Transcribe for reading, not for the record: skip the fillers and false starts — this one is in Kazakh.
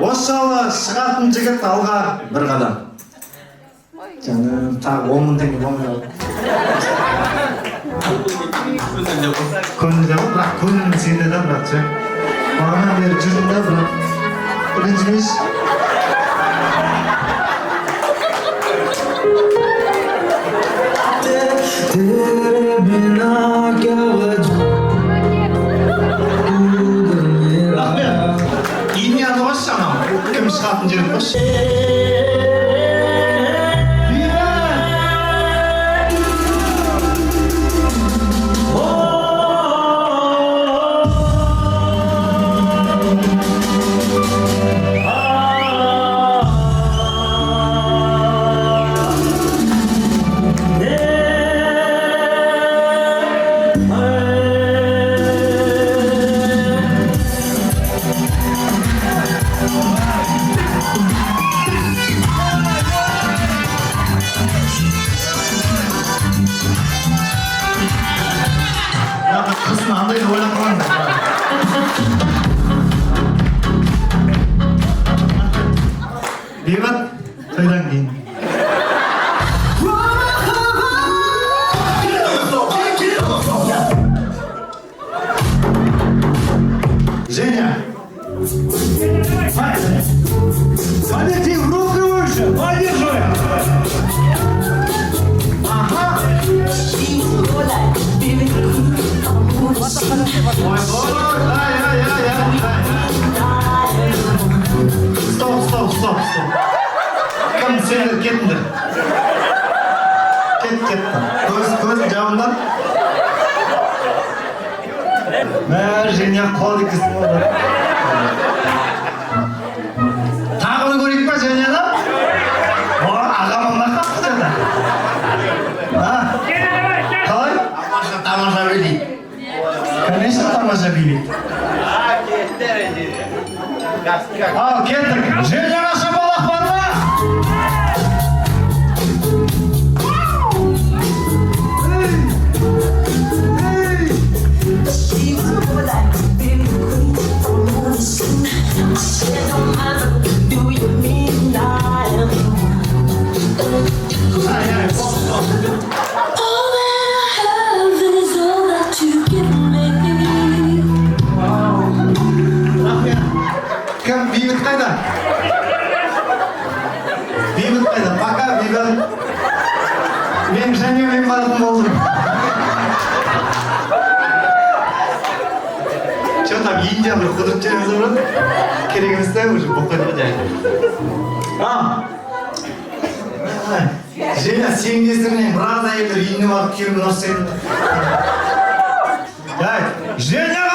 Осы жолы шығатын жігіт алға бір қадам. Жаным, тағы 10 мың теңге болмай қалды. Көңілде бол, бірақ көңілім сенде да, бірақ ше. Бағанан бері жүрдім да, бірақ ренжімейсіз. Рахмет. Инияны қойшы анау. Кім шығатын жерін қойшы. Kızın andaydı oynatman da. Beybat, toydan keyin. Женя! Ваня, ты в руку выше! Подержи! Ага! Ой, ай. Стоп. Кім сендер кеттіңдер? Кетті. Көзін жауымдан. Женя қол екісін болды. Тағыны көрейік па Женяны? Ағамын нақапты жада. Қалай? Тамаша билейді. Конечно, тамаша билейді. Ал, кеттік. Женяға шапалақ бар ма? Кім бейбіт қайда? Бейбіт қайда? Пока бейбіт. Мен Женямен баратын болдым. Че там Индияны қыдырып жүрміз бұрын? Керек емес та, уже боқайды ба жай. Женя, сен кесірінен біраз әйелдер үйіне барып келіп ұрсайды. Женя!